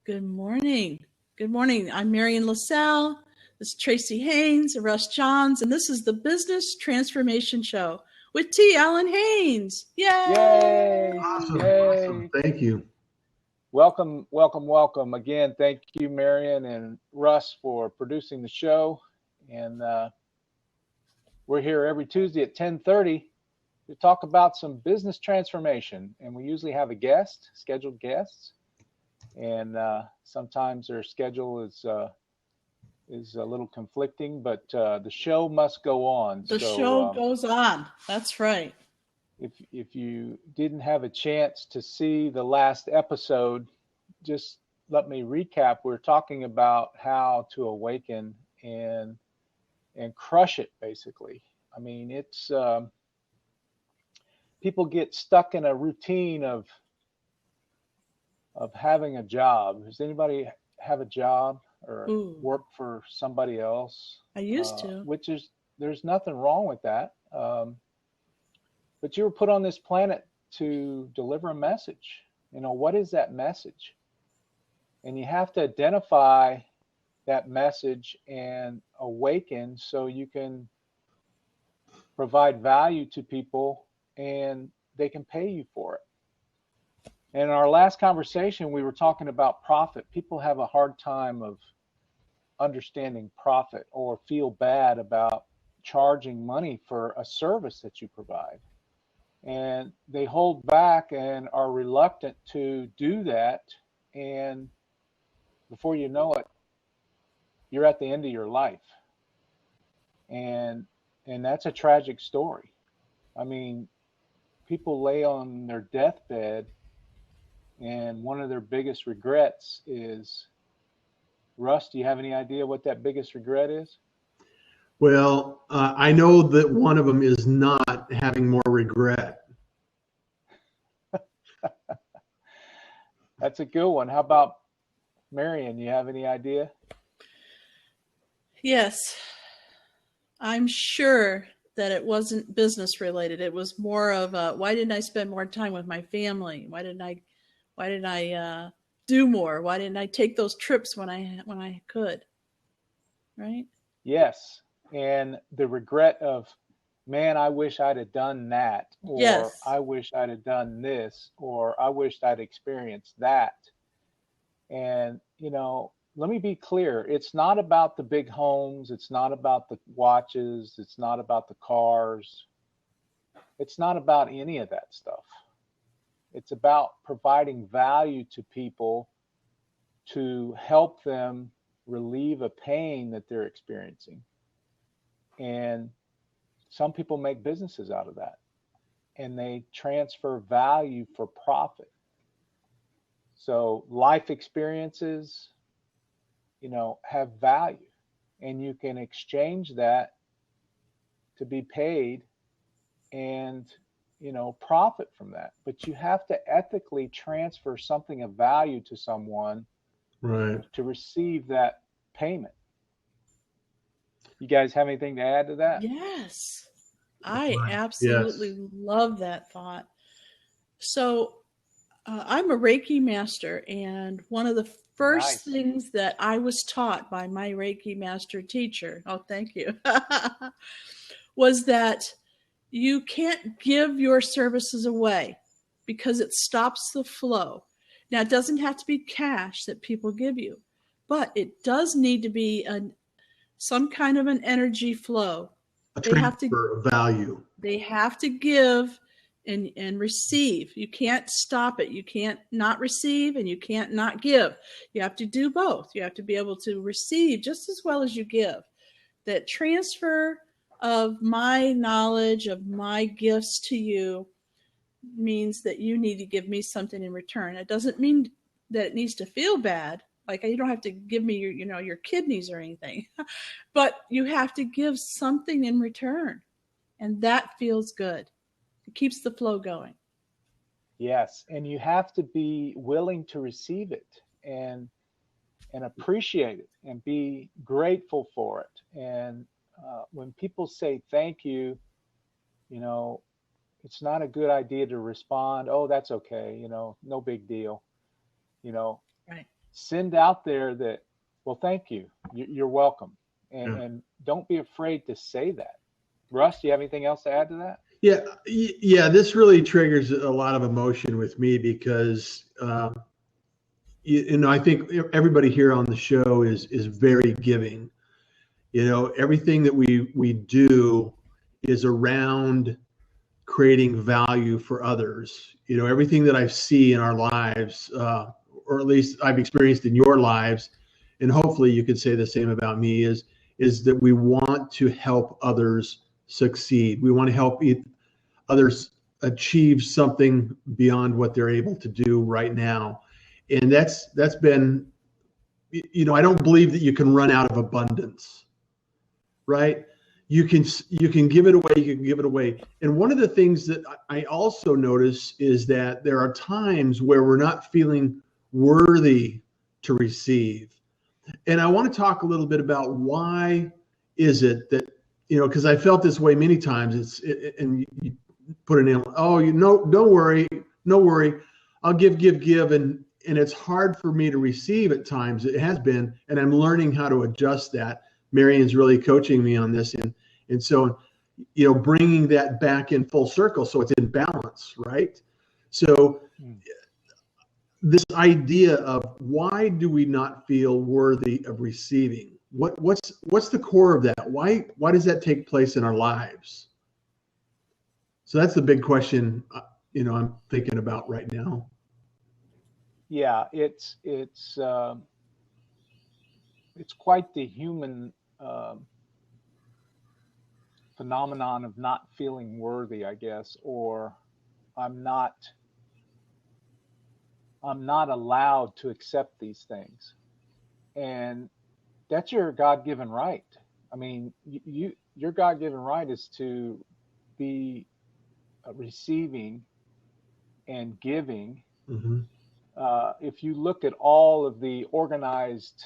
Good morning. Good morning. I'm Marion LaSalle. This is Tracy Haynes and Russ Johns, and this is the Business Transformation Show with T. Allen Haynes. Yay! Yay! Awesome. Yay! Awesome. Thank you. Welcome, welcome, welcome. Again, thank you, Marion and Russ, for producing the show. And we're here every Tuesday at 10:30 to talk about some business transformation. And we usually have a guest, scheduled guests. And sometimes their schedule is a little conflicting, but the show must go on. The show goes on. That's right. If you didn't have a chance to see the last episode, just let me recap. We're talking about how to awaken and crush it, basically. I mean, it's people get stuck in a routine of having a job. Does anybody have a job or work for somebody else? I used to. There's nothing wrong with that. But you were put on this planet to deliver a message. You know, what is that message? And you have to identify that message and awaken so you can provide value to people and they can pay you for it. And in our last conversation, we were talking about profit. People have a hard time of understanding profit or feel bad about charging money for a service that you provide. And they hold back and are reluctant to do that. And before you know it, you're at the end of your life. And that's a tragic story. I mean, people lay on their deathbed and one of their biggest regrets is, Russ, do you have any idea what that biggest regret is? Well, I know that one of them is not having more regret. That's a good one. How about Marion? You have any idea? Yes. I'm sure that it wasn't business related. It was more of why didn't I spend more time with my family? Why didn't I do more? Why didn't I take those trips when I could? Right? Yes. And the regret of, man, I wish I'd have done that, or yes. I wish I'd have done this, or I wished I'd experienced that. And, you know, let me be clear. It's not about the big homes. It's not about the watches. It's not about the cars. It's not about any of that stuff. It's about providing value to people to help them relieve a pain that they're experiencing. And some people make businesses out of that, and they transfer value for profit. So life experiences, you know, have value, and you can exchange that to be paid and, you know, profit from that. But you have to ethically transfer something of value to someone, right, to receive that payment. You guys have anything to add to that? Yes. I absolutely love that thought. So I'm a Reiki master, and one of the first things that I was taught by my Reiki master teacher, thank you, was that you can't give your services away because it stops the flow. Now, it doesn't have to be cash that people give you, but it does need to be some kind of an energy flow. A transfer of value. They have to give and receive. You can't stop it. You can't not receive, and you can't not give. You have to do both. You have to be able to receive just as well as you give. That transfer of my knowledge, of my gifts to you, means that you need to give me something in return. It doesn't mean that it needs to feel bad. Like, you don't have to give me your kidneys or anything, but you have to give something in return, and that feels good. It keeps the flow going. Yes, and you have to be willing to receive it and appreciate it and be grateful for it. And when people say thank you, you know, it's not a good idea to respond, oh, that's okay, you know, no big deal, you know. Right. send out there that, well, thank you. You're welcome. And don't be afraid to say that. Russ, do you have anything else to add to that? Yeah. This really triggers a lot of emotion with me because, I think everybody here on the show is very giving. Everything that we do is around creating value for others. Everything that I see in our lives, or at least I've experienced in your lives, and hopefully you could say the same about me, is that we want to help others succeed. We want to help others achieve something beyond what they're able to do right now. And that's been, I don't believe that you can run out of abundance, right? You can give it away. You can give it away. And one of the things that I also notice is that there are times where we're not feeling worthy to receive. And I want to talk a little bit about why is it that, because I felt this way many times. And you put it in, don't worry, no worry. I'll give. And it's hard for me to receive at times. It has been, and I'm learning how to adjust that. Marion's really coaching me on this. And so, bringing that back in full circle so it's in balance, right? So this idea of why do we not feel worthy of receiving? What's the core of that? Why does that take place in our lives? So that's the big question, I'm thinking about right now. Yeah, it's quite the human phenomenon of not feeling worthy, I guess, or I'm not allowed to accept these things. And that's your God-given right. I mean, your God-given right is to be receiving and giving. Mm-hmm. If you look at all of the organized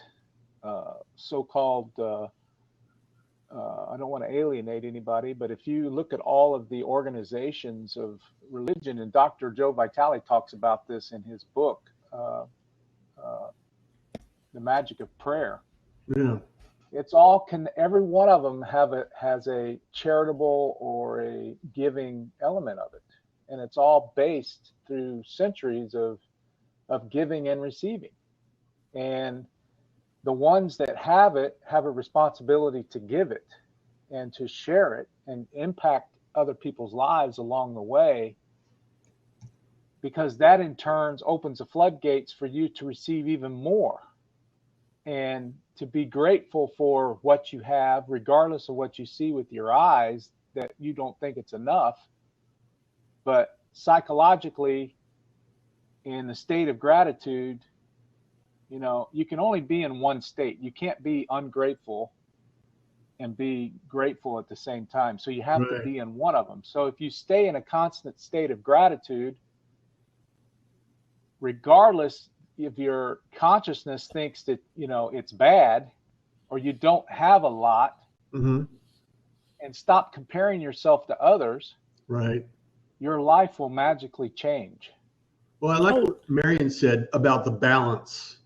so-called, I don't want to alienate anybody, but if you look at all of the organizations of religion, and Dr. Joe Vitale talks about this in his book, The Magic of Prayer. Yeah. It's all every one of them has a charitable or a giving element of it, and it's all based through centuries of giving and receiving. And the ones that have it have a responsibility to give it and to share it and impact other people's lives along the way, because that in turn opens the floodgates for you to receive even more and to be grateful for what you have, regardless of what you see with your eyes, that you don't think it's enough. But psychologically, in the state of gratitude, you can only be in one state. You can't be ungrateful and be grateful at the same time. So you have to be in one of them. So if you stay in a constant state of gratitude, regardless if your consciousness thinks that, it's bad or you don't have a lot, mm-hmm. and stop comparing yourself to others, right, your life will magically change. Well, I like what Marion said about the balance.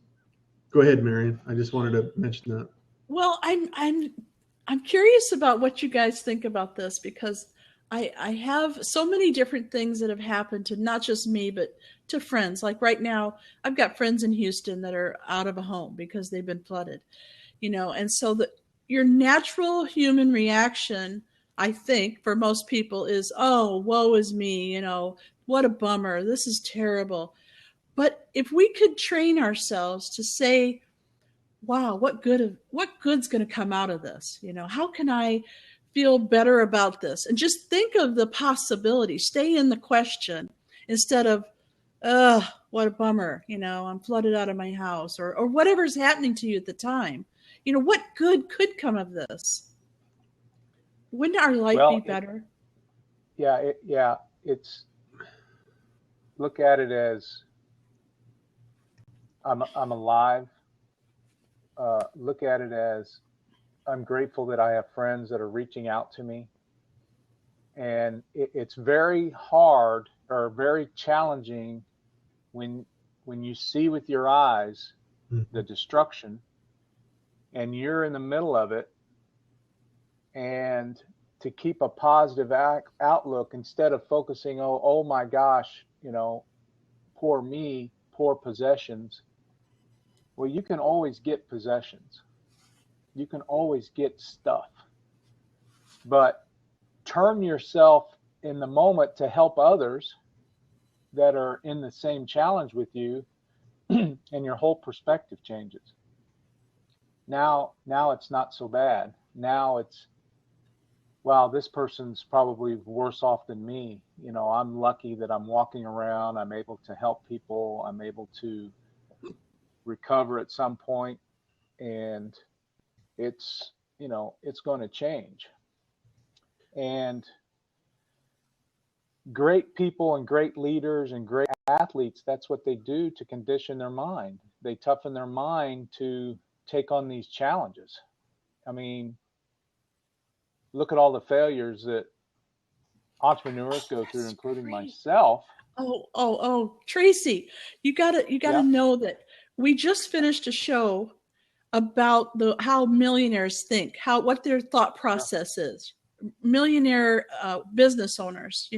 Go ahead, Marion. I just wanted to mention that. Well, I'm curious about what you guys think about this, because I have so many different things that have happened to not just me, but to friends. Like right now, I've got friends in Houston that are out of a home because they've been flooded, and so your natural human reaction, I think, for most people is, oh, woe is me, what a bummer. This is terrible. But if we could train ourselves to say, wow, what good's going to come out of this? How can I feel better about this? And just think of the possibility. Stay in the question instead of, what a bummer. I'm flooded out of my house, or whatever's happening to you at the time. What good could come of this? Wouldn't our life be better? It's, look at it as I'm alive. Look at it as I'm grateful that I have friends that are reaching out to me. And it's very hard or very challenging when you see with your eyes the destruction, and you're in the middle of it, and to keep a positive outlook instead of focusing, oh my gosh, poor me, poor possessions. Well, you can always get possessions. You can always get stuff. But turn yourself in the moment to help others that are in the same challenge with you, and your whole perspective changes. Now it's not so bad. Now it's, wow, this person's probably worse off than me. I'm lucky that I'm walking around. I'm able to help people. I'm able to recover at some point, and it's going to change. And great people and great leaders and great athletes, that's what they do to condition their mind. They toughen their mind to take on these challenges. I mean, look at all the failures that entrepreneurs go through, including myself. Oh, Tracy, you gotta know that we just finished a show about how millionaires think, what their thought process is. Millionaire business owners,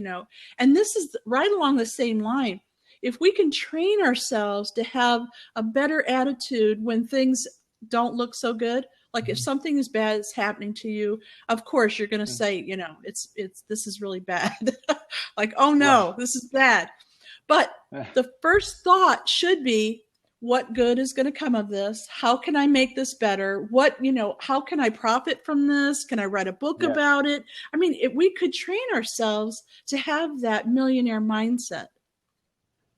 and this is right along the same line. If we can train ourselves to have a better attitude when things don't look so good, like if something is bad is happening to you, of course you're going to say, this is really bad. Like, oh no, right, this is bad. But the first thought should be, what good is going to come of this? How can I make this better? How can I profit from this? Can I write a book about it? I mean, if we could train ourselves to have that millionaire mindset.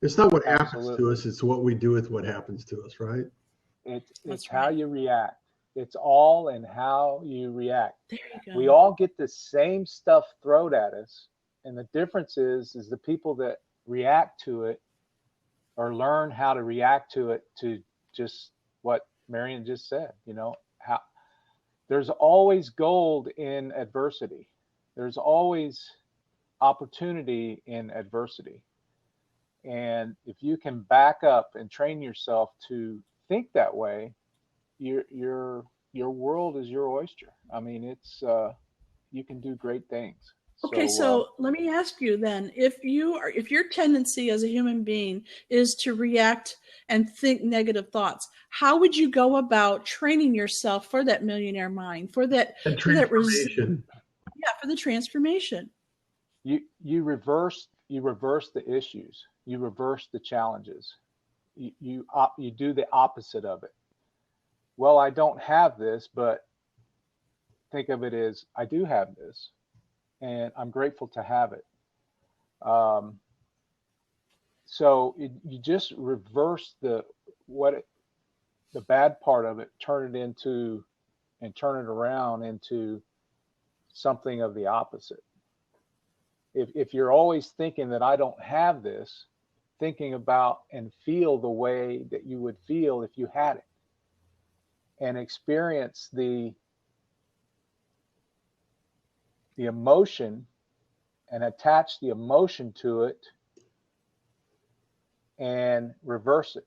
It's not what happens to us, it's what we do with what happens to us, right? It's how you react. It's all in how you react. There you go. We all get the same stuff thrown at us. And the difference is the people that react to it or learn how to react to it, to just what Marion just said, how there's always gold in adversity. There's always opportunity in adversity. And if you can back up and train yourself to think that way, your world is your oyster. I mean, it's you can do great things. Okay, so let me ask you then, if your tendency as a human being is to react and think negative thoughts, how would you go about training yourself for that millionaire mind, for that transformation? For the transformation. You reverse the issues. You reverse the challenges. You do the opposite of it. Well, I don't have this, but think of it as I do have this, and I'm grateful to have it. So you just reverse the bad part of it, turn it around into something of the opposite. If you're always thinking that I don't have this, thinking about and feel the way that you would feel if you had it, and experience the emotion and attach the emotion to it and reverse it.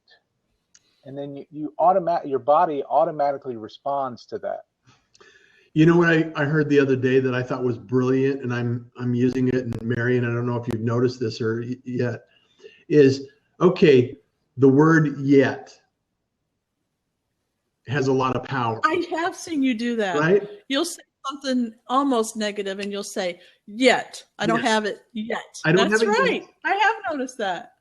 And then your body automatically responds to that. You know what I heard the other day that I thought was brilliant, and I'm using it, and Marion, I don't know if you've noticed this or yet, is, okay, the word yet has a lot of power. I have seen you do that. Right? You'll say something almost negative and you'll say, yet. I don't have it yet. I don't That's have it right. yet. I have noticed that.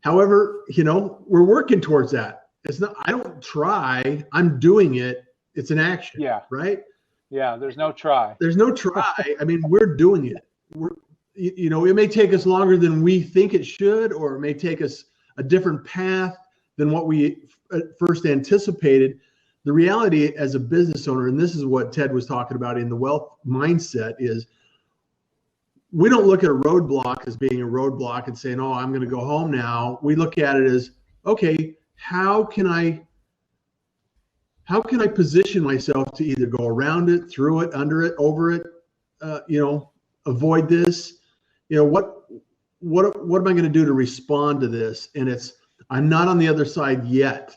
However, we're working towards that. It's not, I don't try, I'm doing it. It's an action. Yeah. Right? Yeah. There's no try. There's no try. I mean, we're doing it. It may take us longer than we think it should, or it may take us a different path than what we first anticipated. The reality as a business owner, and this is what Ted was talking about in the wealth mindset, is we don't look at a roadblock as being a roadblock and saying, oh, I'm going to go home now. We look at it as, okay, how can I position myself to either go around it, through it, under it, over it, avoid this? What am I going to do to respond to this? And I'm not on the other side yet.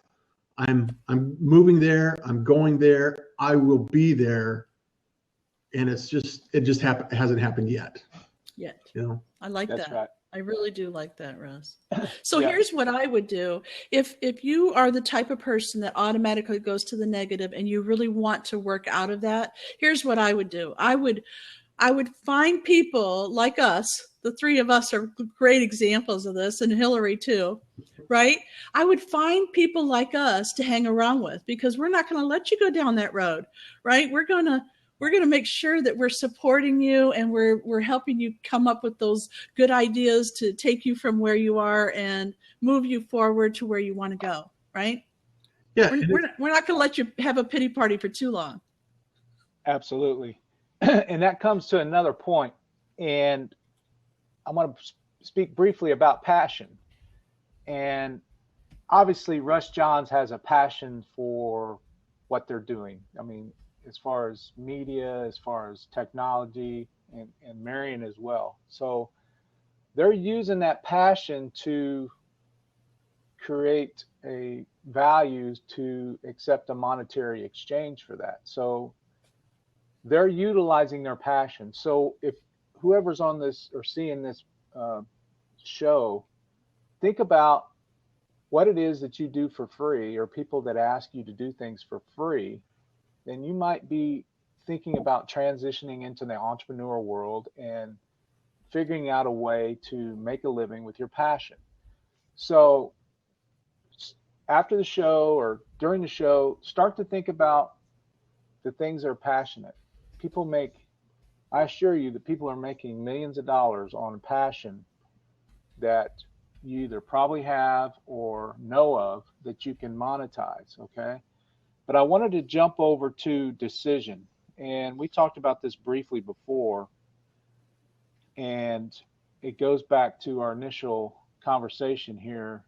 I'm moving there, I'm going there, I will be there. And it just hasn't happened yet. Yet. You know? I like That's that. right. I really do like that, Russ. So Yeah. here's what I would do. If you are the type of person that automatically goes to the negative and you really want to work out of that, here's what I would do. I would find people like us. The three of us are great examples of this, and Hillary too, right? I would find people like us to hang around with, because we're not going to let you go down that road, right? We're going to make sure that we're supporting you, and we're helping you come up with those good ideas to take you from where you are and move you forward to where you want to go, right? Yeah. We're not going to let you have a pity party for too long. Absolutely. And that comes to another point, and I'm going to speak briefly about passion. And obviously, Russ Johns has a passion for what they're doing. I mean, as far as media, as far as technology, and Marion as well. So they're using that passion to create a values to accept a monetary exchange for that. So they're utilizing their passion. So if whoever's on this or seeing this show, think about what it is that you do for free, or people that ask you to do things for free, then you might be thinking about transitioning into the entrepreneur world and figuring out a way to make a living with your passion. So after the show or during the show, start to think about the things that are passionate. I assure you that people are making millions of dollars on a passion that you either probably have or know of that you can monetize, okay? But I wanted to jump over to decision. And we talked about this briefly before. And it goes back to our initial conversation here.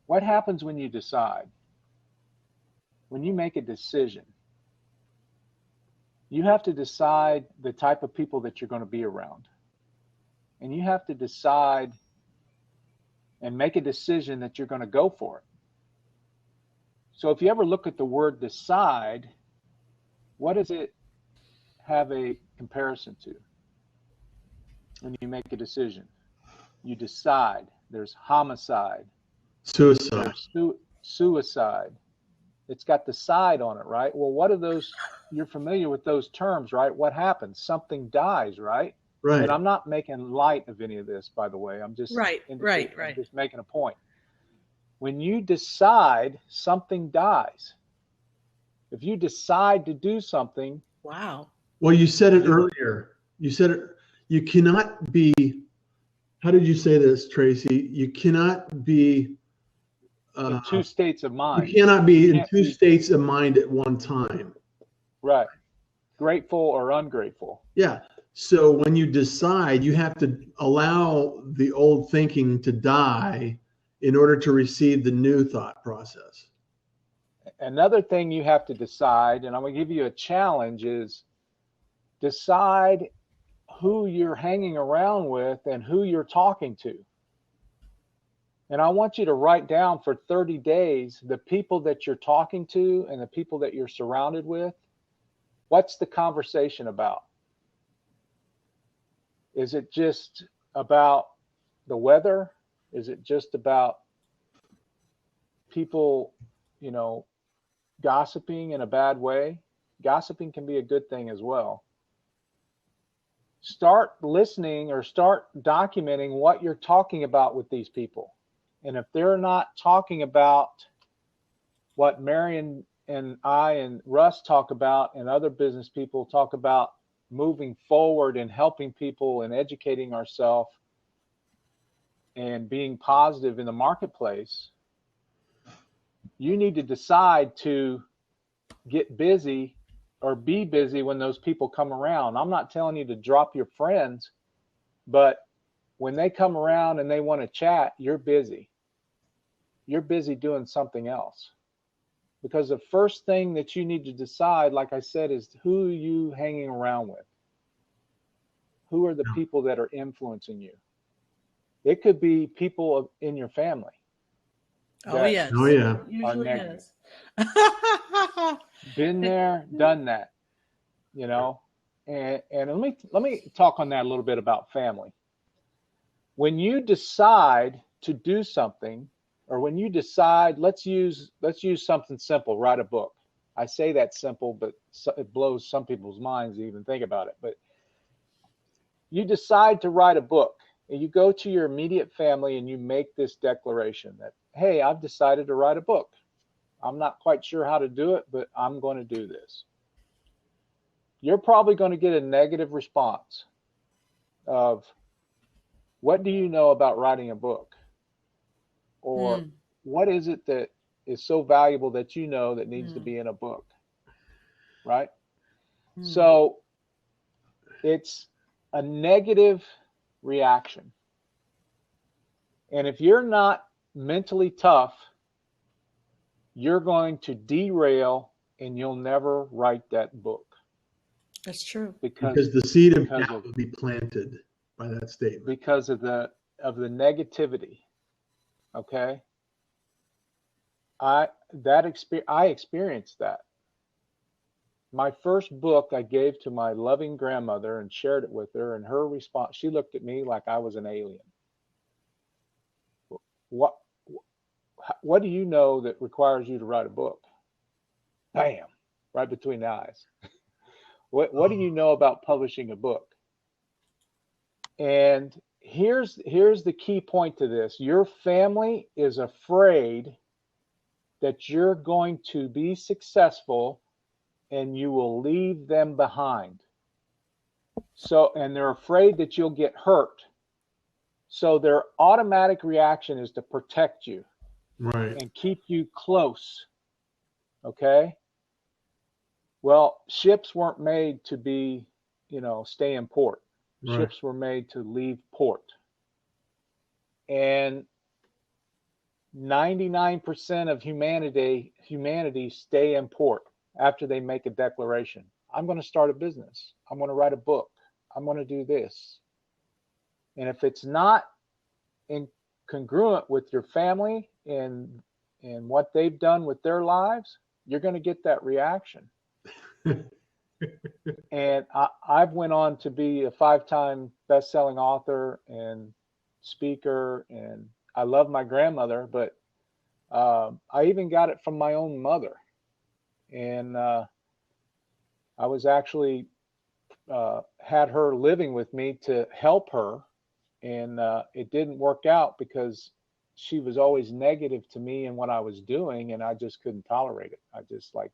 What happens when you decide? When you make a decision, you have to decide the type of people that you're going to be around. And you have to decide and make a decision that you're going to go for it. So if you ever look at the word decide, what does it have a comparison to? When you make a decision, you decide. There's homicide. Suicide. There's suicide. It's got the side on it, right? Well, what are those? You're familiar with those terms, right? What happens? Something dies, right? Right. And I'm not making light of any of this, by the way. I'm just right. I'm just making a point. When you decide, something dies. If you decide to do something, wow. Well, you said it earlier. You said it. You cannot be. How did you say this, Tracy? You cannot be in two states of mind. You cannot be in two states of mind at one time. Right. Grateful or ungrateful. Yeah. So when you decide, you have to allow the old thinking to die in order to receive the new thought process. Another thing you have to decide, and I'm going to give you a challenge, is decide who you're hanging around with and who you're talking to. And I want you to write down for 30 days the people that you're talking to and the people that you're surrounded with. What's the conversation about? Is it just about the weather? Is it just about people, gossiping in a bad way? Gossiping can be a good thing as well. Start listening or start documenting what you're talking about with these people. And if they're not talking about what Marion and I and Russ talk about and other business people talk about, moving forward and helping people and educating ourselves and being positive in the marketplace, you need to decide to get busy or be busy when those people come around. I'm not telling you to drop your friends, but when they come around and they want to chat, you're busy. You're busy doing something else. Because the first thing that you need to decide, like I said, is who you hanging around with. Who are the people that are influencing you? It could be people in your family. Oh, that yes. Oh yeah. Usually negative. is. Been there, done that, you know. And let me talk on that a little bit about family. When you decide to do something, or when you decide, let's use something simple, write a book. I say that's simple, but it blows some people's minds to even think about it. But you decide to write a book, and you go to your immediate family and you make this declaration that, hey, I've decided to write a book. I'm not quite sure how to do it, but I'm going to do this. You're probably going to get a negative response of, what do you know about writing a book? Or what is it that is so valuable that you know that needs to be in a book? Right? So it's a negative reaction. And if you're not mentally tough, you're going to derail and you'll never write that book. That's true. Because the seed of doubt will be planted by that statement. Because of the negativity. Okay? I experienced that. My first book I gave to my loving grandmother and shared it with her, and her response, she looked at me like I was an alien. What do you know that requires you to write a book? Bam, right between the eyes. What do you know about publishing a book? And here's the key point to this. Your family is afraid that you're going to be successful and you will leave them behind. So, and they're afraid that you'll get hurt. So their automatic reaction is to protect you. Right. And keep you close. Okay? Well, ships weren't made to be, stay in port. Right. Ships were made to leave port. And 99% of humanity stay in port after they make a declaration. I'm going to start a business. I'm going to write a book. I'm going to do this. And if it's not congruent with your family and what they've done with their lives, you're going to get that reaction. And I've went on to be a 5-time best-selling author and speaker, and I love my grandmother, but I even got it from my own mother. And I was actually had her living with me to help her, and it didn't work out because she was always negative to me and what I was doing, and I just couldn't tolerate it. I just like,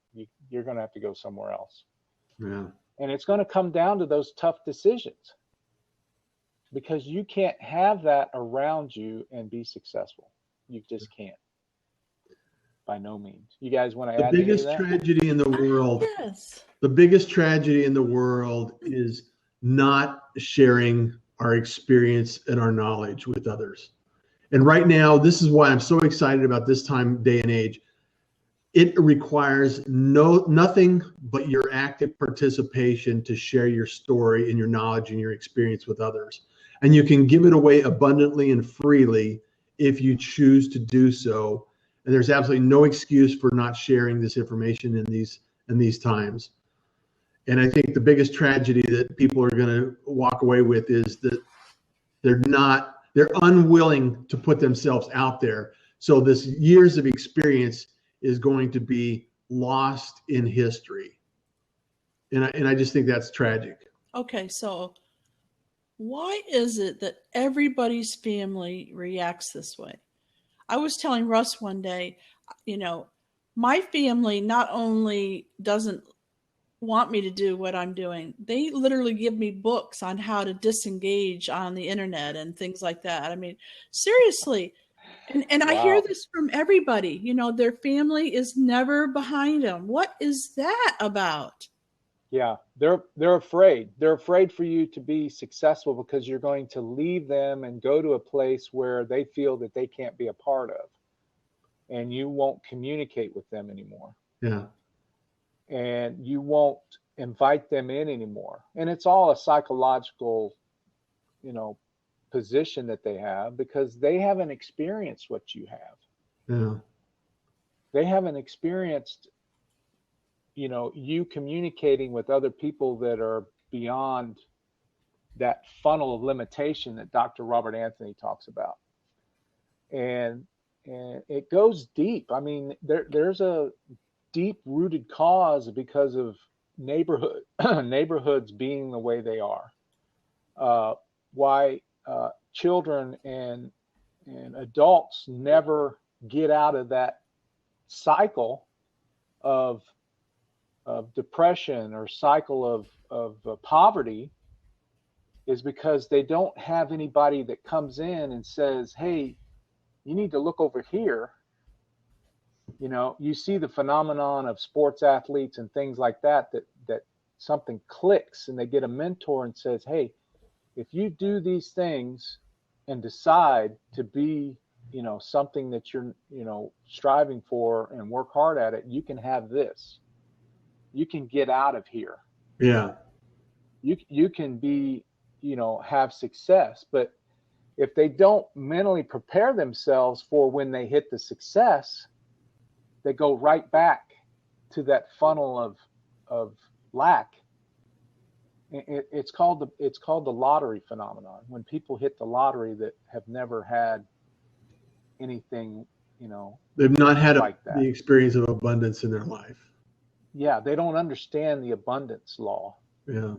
you're going to have to go somewhere else. Yeah. And it's going to come down to those tough decisions, because you can't have that around you and be successful. You just can't. By no means. You guys want to add the biggest to that? tragedy in the world? Yes. The biggest tragedy in the world is not sharing our experience and our knowledge with others. And right now, this is why I'm so excited about this time, day and age. It requires nothing but your active participation to share your story and your knowledge and your experience with others. And you can give it away abundantly and freely if you choose to do so. And there's absolutely no excuse for not sharing this information in these times. And I think the biggest tragedy that people are going to walk away with is that they're unwilling to put themselves out there. So this years of experience is going to be lost in history. And I just think that's tragic. Okay, so why is it that everybody's family reacts this way? I was telling Russ one day, my family not only doesn't want me to do what I'm doing, they literally give me books on how to disengage on the internet and things like that. I mean, seriously. And wow. I hear this from everybody, their family is never behind them. What is that about? Yeah, they're afraid. They're afraid for you to be successful because you're going to leave them and go to a place where they feel that they can't be a part of, and you won't communicate with them anymore. Yeah. And you won't invite them in anymore. And it's all a psychological, position that they have, because they haven't experienced what you have. Yeah. They haven't experienced, you communicating with other people that are beyond that funnel of limitation that Dr. Robert Anthony talks about. And it goes deep. I mean, there's a deep rooted cause because of neighborhoods being the way they are. Why children and adults never get out of that cycle of depression or cycle of poverty is because they don't have anybody that comes in and says, hey, you need to look over here. You see the phenomenon of sports athletes and things like that something clicks and they get a mentor and says, hey, if you do these things and decide to be, something that you're, striving for and work hard at it, you can have this. You can get out of here. Yeah. You can be, have success. But if they don't mentally prepare themselves for when they hit the success, they go right back to that funnel of lack. It's called the lottery phenomenon. When people hit the lottery that have never had anything, they've not had like that. The experience of abundance in their life. Yeah, they don't understand the abundance law. Yeah.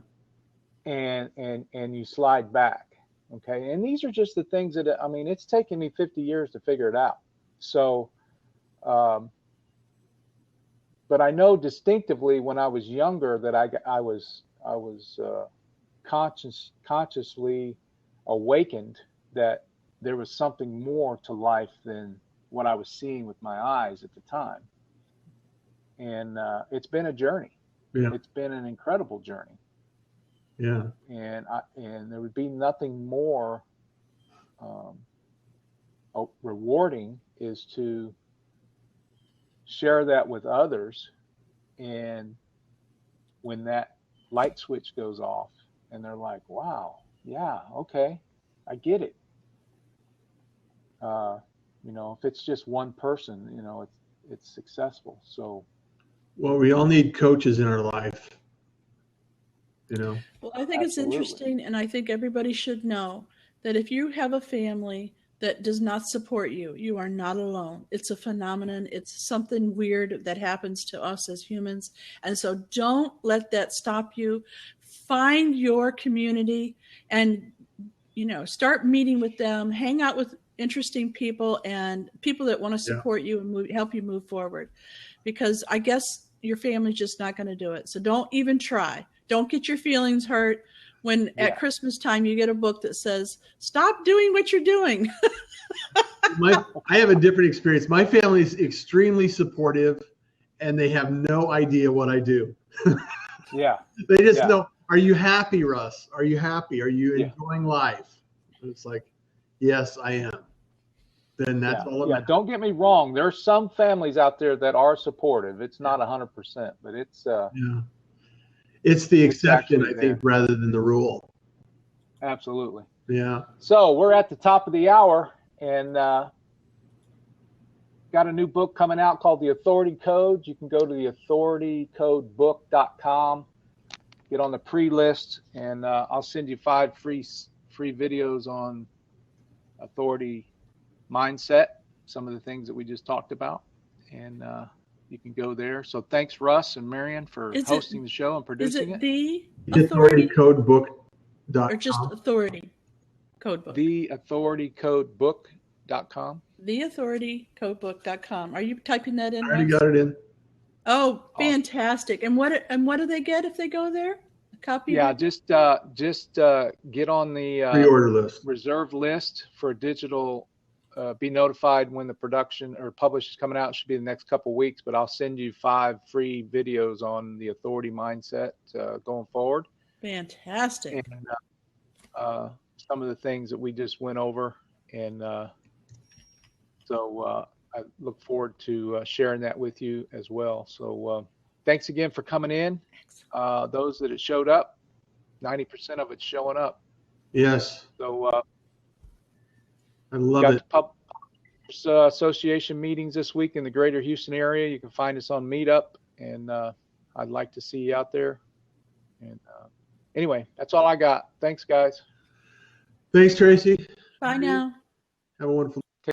And you slide back. Okay. And these are just the things that, it's taken me 50 years to figure it out. So, but I know distinctively when I was younger that I was consciously awakened that there was something more to life than what I was seeing with my eyes at the time. And it's been a journey. Yeah. It's been an incredible journey. Yeah. And there would be nothing more rewarding is to share that with others. And when that light switch goes off and they're like, wow, yeah, okay, I get it. If it's just one person, it's successful. So, well, we all need coaches in our life. Well, I think It's interesting, and I think everybody should know that if you have a family that does not support you, you are not alone. It's a phenomenon. It's something weird that happens to us as humans. And so don't let that stop you. Find your community and, start meeting with them, hang out with interesting people and people that want to support you and help you move forward. Because I guess your family's just not going to do it. So don't even try. Don't get your feelings hurt when at Christmas time you get a book that says, stop doing what you're doing. I have a different experience. My family is extremely supportive and they have no idea what I do. Yeah. They just know, are you happy, Russ? Are you happy? Are you enjoying life? And it's like, yes, I am. Then that's all about. Yeah, don't get me wrong. There are some families out there that are supportive. It's not 100%, but it's it's the exception, I think, rather than the rule. Absolutely. Yeah. So we're at the top of the hour and got a new book coming out called The Authority Code. You can go to theauthoritycodebook.com, get on the pre-list, and I'll send you 5 free videos on authority mindset, some of the things that we just talked about. And you can go there. So thanks, Russ and Marion, for hosting the show and producing it. Is it the authoritycodebook.com? Or just Authority Codebook? Theauthoritycodebook.com. Theauthoritycodebook.com. Are you typing that in? I already got it in. Oh, fantastic. And what do they get if they go there? A copy? Yeah, just get on the pre-order list, reserve list for digital. Be notified when the production or publish is coming out. It should be the next couple of weeks, but I'll send you 5 free videos on the authority mindset going forward. Fantastic. And some of the things that we just went over. And so I look forward to sharing that with you as well. So thanks again for coming in. Those that have showed up, 90% of it's showing up. Yes. So I love it. Association meetings this week in the greater Houston area. You can find us on Meetup, and I'd like to see you out there. And anyway, that's all I got. Thanks, guys. Thanks, Tracy. Bye now. Have a wonderful